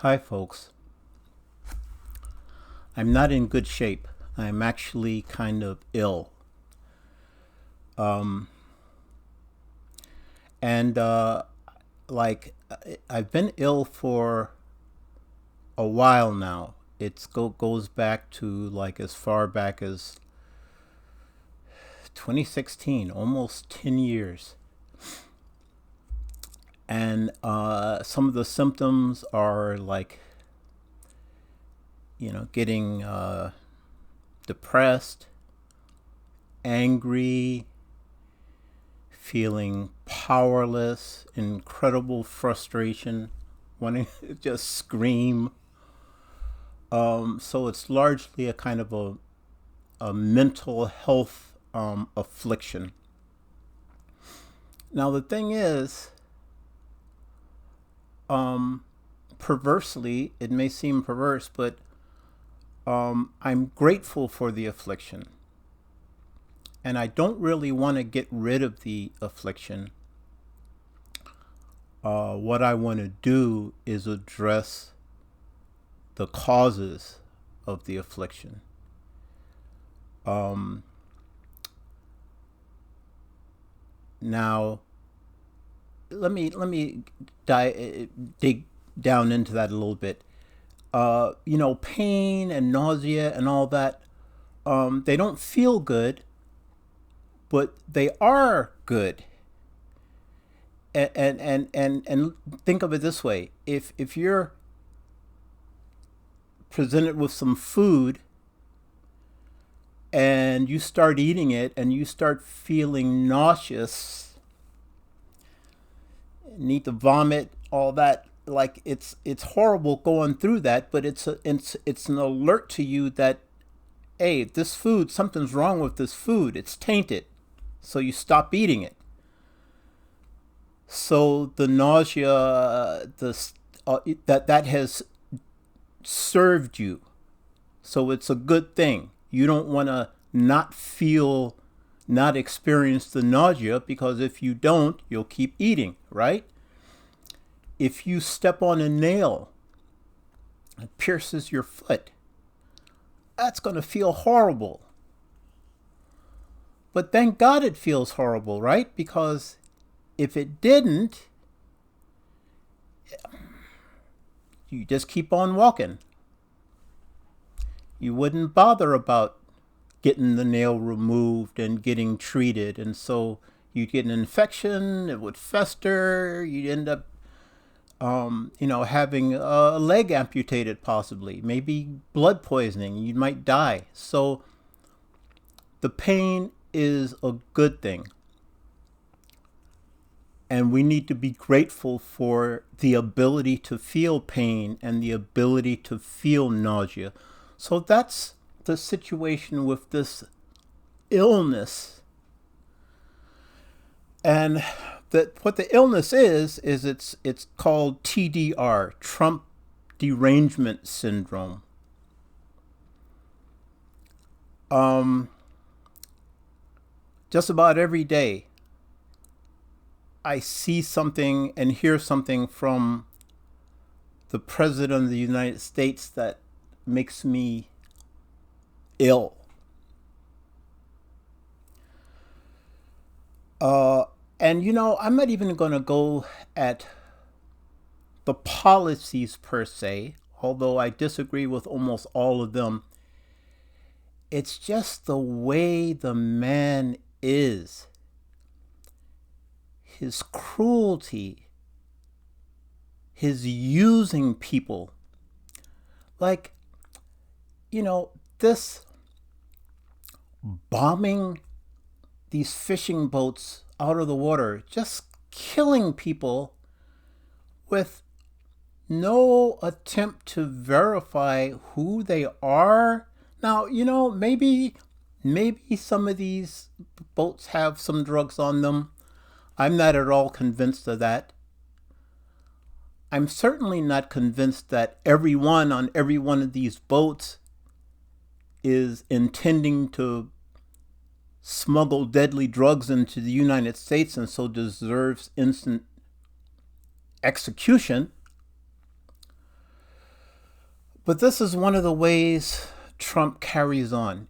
Hi, folks. I'm not in good shape. I'm actually kind of ill. Um, and like I've been ill for a while now. Goes back to like as far back as 2016, almost 10 years. And some of the symptoms are like, getting depressed, angry, feeling powerless, incredible frustration, wanting to just scream. So it's largely a kind of a mental health affliction. Now, the thing is, perversely, it may seem perverse, but I'm grateful for the affliction. And I don't really want to get rid of the affliction. What I want to do is address the causes of the affliction. Now, let me dig down into that a little bit. Pain and nausea and all that, they don't feel good, but they are good. And think of it this way: if you're presented with some food and you start eating it and you start feeling nauseous, need to vomit, all that, like it's horrible going through that, but it's an alert to you that, hey, this food, something's wrong with this food, it's tainted, so you stop eating it. So the nausea, that has served you, so it's a good thing. You don't want to not experience the nausea, because if you don't, you'll keep eating, right? If you step on a nail, it pierces your foot, that's going to feel horrible. But thank God it feels horrible, right? Because if it didn't, you just keep on walking. You wouldn't bother about getting the nail removed and getting treated. And so you'd get an infection, it would fester, you'd end up having a leg amputated, possibly, maybe blood poisoning, you might die. So the pain is a good thing. And we need to be grateful for the ability to feel pain and the ability to feel nausea. So that's the situation with this illness. And what the illness is it's called TDR, Trump Derangement Syndrome. Just about every day, I see something and hear something from the President of the United States that makes me ill. And I'm not even going to go at the policies per se, although I disagree with almost all of them. It's just the way the man is. His cruelty, his using people. Like, this bombing these fishing boats out of the water, just killing people with no attempt to verify who they are. Now, maybe some of these boats have some drugs on them. I'm not at all convinced of that. I'm certainly not convinced that everyone on every one of these boats is intending to smuggle deadly drugs into the United States and so deserves instant execution. But this is one of the ways Trump carries on.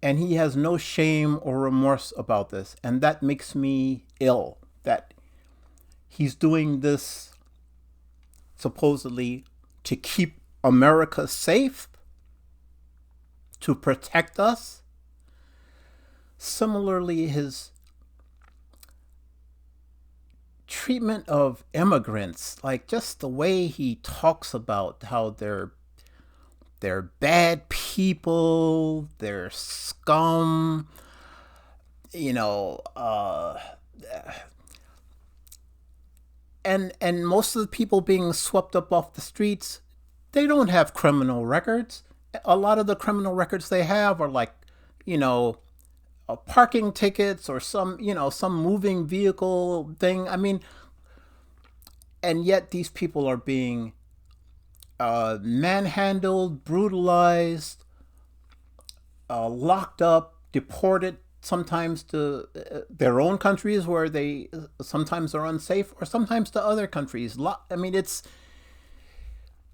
And he has no shame or remorse about this. And that makes me ill, that he's doing this supposedly to keep America safe, to protect us. Similarly, his treatment of immigrants, like just the way he talks about how they're bad people, they're scum, you know, and most of the people being swept up off the streets, they don't have criminal records. A lot of the criminal records they have are like, you know, parking tickets or some, you know, some moving vehicle thing. I mean, and yet these people are being manhandled, brutalized, locked up, deported, sometimes to their own countries where they sometimes are unsafe, or sometimes to other countries. I mean, it's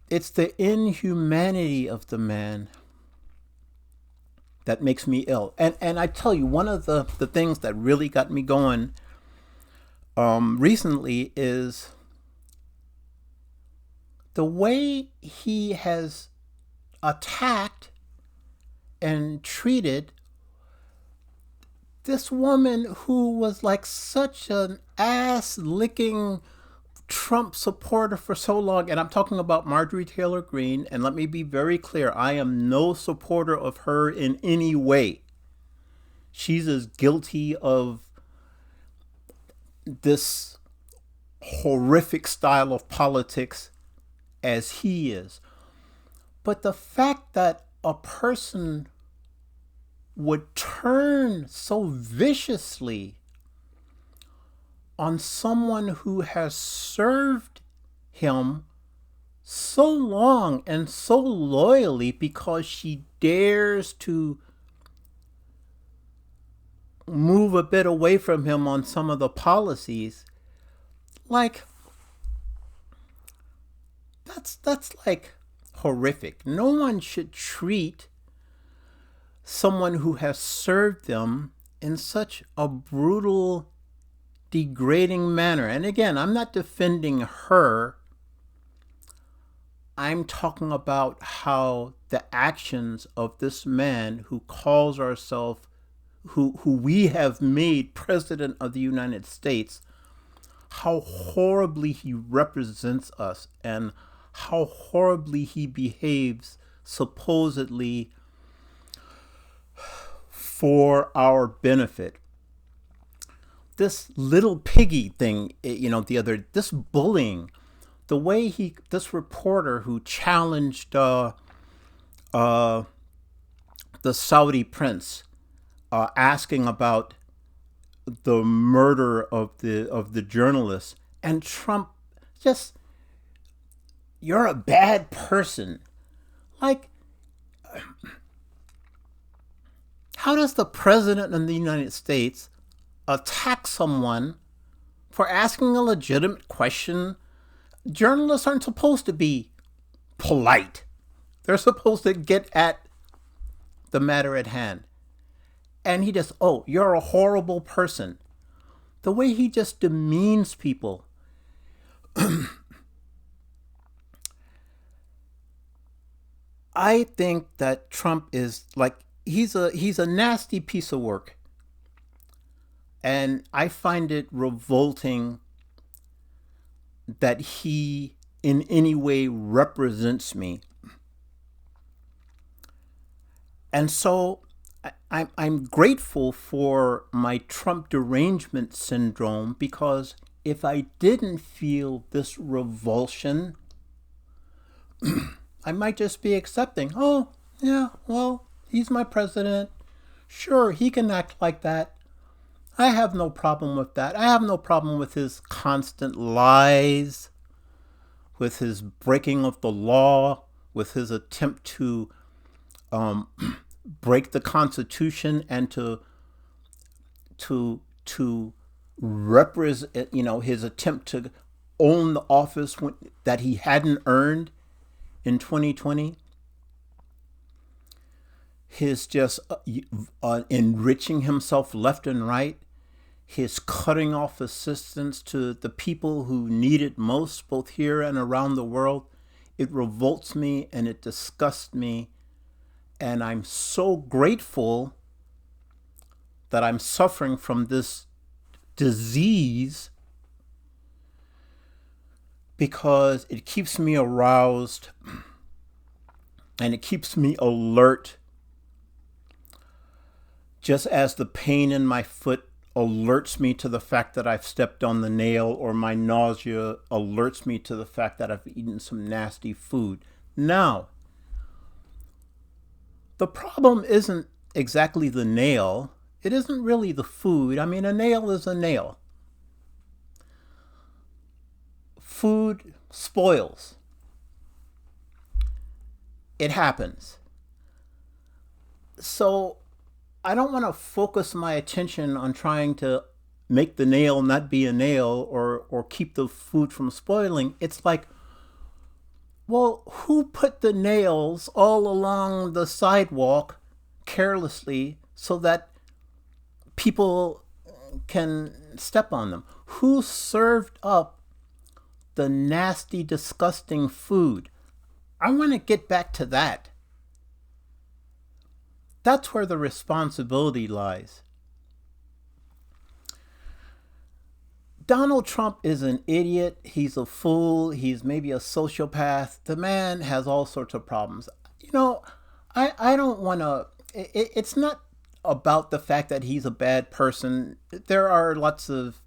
the inhumanity of the man that makes me ill. And I tell you, one of the things that really got me going recently is the way he has attacked and treated this woman who was like such an ass-licking Trump supporter for so long. And I'm talking about Marjorie Taylor Greene. And let me be very clear, I am no supporter of her in any way. She's as guilty of this horrific style of politics as he is. But the fact that a person would turn so viciously on someone who has served him so long and so loyally because she dares to move a bit away from him on some of the policies, like, that's like horrific. No one should treat someone who has served them in such a brutal, degrading manner. And again, I'm not defending her. I'm talking about how the actions of this man who calls ourselves, who we have made president of the United States, how horribly he represents us and how horribly he behaves supposedly for our benefit. This little piggy thing, you know, this bullying, the way this reporter who challenged the Saudi prince, asking about the murder of the journalist, and Trump just, you're a bad person. Like, how does the president of the United States attack someone for asking a legitimate question? Journalists aren't supposed to be polite. They're supposed to get at the matter at hand. And he just, oh, you're a horrible person. The way he just demeans people. I think that Trump is like, he's a nasty piece of work. And I find it revolting that he in any way represents me. And so I'm grateful for my Trump derangement syndrome, because if I didn't feel this revulsion, I might just be accepting, oh, yeah, well, he's my president. Sure, he can act like that. I have no problem with that. I have no problem with his constant lies, with his breaking of the law, with his attempt to break the Constitution and to represent, his attempt to own the office that he hadn't earned. in 2020, his just enriching himself left and right, his cutting off assistance to the people who need it most, both here and around the world, it revolts me and it disgusts me. And I'm so grateful that I'm suffering from this disease, because it keeps me aroused and it keeps me alert, just as the pain in my foot alerts me to the fact that I've stepped on the nail, or my nausea alerts me to the fact that I've eaten some nasty food. Now, the problem isn't exactly the nail. It isn't really the food. I mean, a nail is a nail. Food spoils. It happens. So I don't want to focus my attention on trying to make the nail not be a nail, or keep the food from spoiling. It's like, well, who put the nails all along the sidewalk carelessly so that people can step on them? Who served up the nasty, disgusting food? I want to get back to that. That's where the responsibility lies. Donald Trump is an idiot. He's a fool. He's maybe a sociopath. The man has all sorts of problems. I don't want to... It's not about the fact that he's a bad person. There are lots of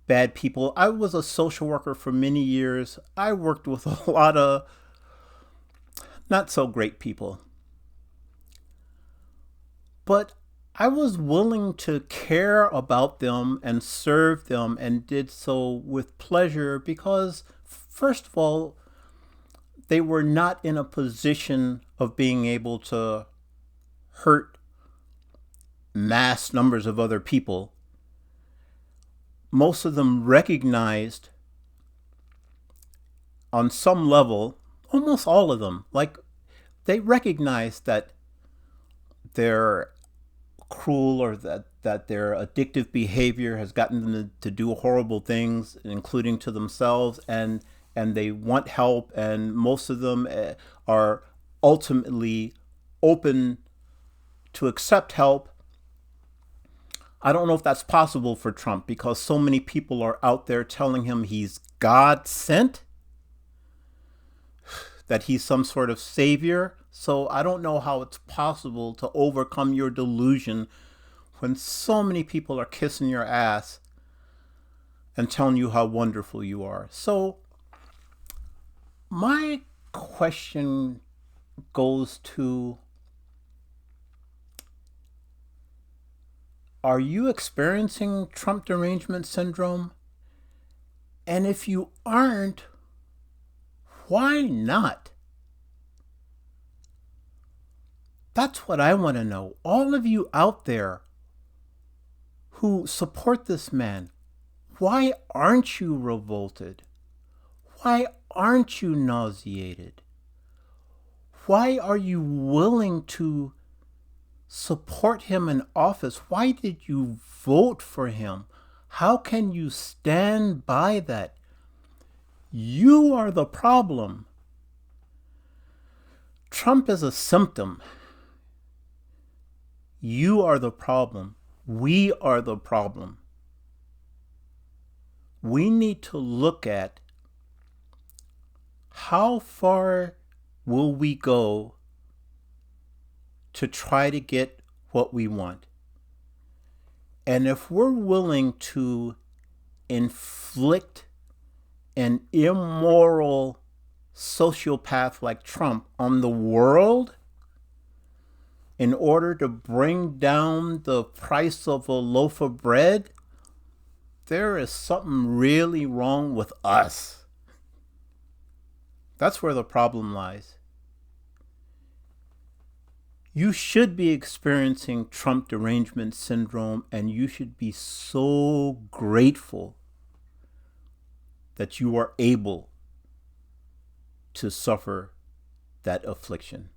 bad people. I was a social worker for many years. I worked with a lot of not so great people. But I was willing to care about them and serve them, and did so with pleasure, because, first of all, they were not in a position of being able to hurt mass numbers of other people. Most of them recognized on some level, almost all of them, like, they recognized that they're cruel, or that their addictive behavior has gotten them to do horrible things, including to themselves, and they want help, and most of them are ultimately open to accept help. I don't know if that's possible for Trump, because so many people are out there telling him he's God sent, that he's some sort of savior. So I don't know how it's possible to overcome your delusion when so many people are kissing your ass and telling you how wonderful you are. So my question goes to, are you experiencing Trump Derangement Syndrome? And if you aren't, why not? That's what I want to know. All of you out there who support this man, why aren't you revolted? Why aren't you nauseated? Why are you willing to support him in office? Why did you vote for him? How can you stand by that? You are the problem. Trump is a symptom. You are the problem. We are the problem. We need to look at how far will we go to try to get what we want. And if we're willing to inflict an immoral sociopath like Trump on the world in order to bring down the price of a loaf of bread, there is something really wrong with us. That's where the problem lies. You should be experiencing Trump Derangement Syndrome, and you should be so grateful that you are able to suffer that affliction.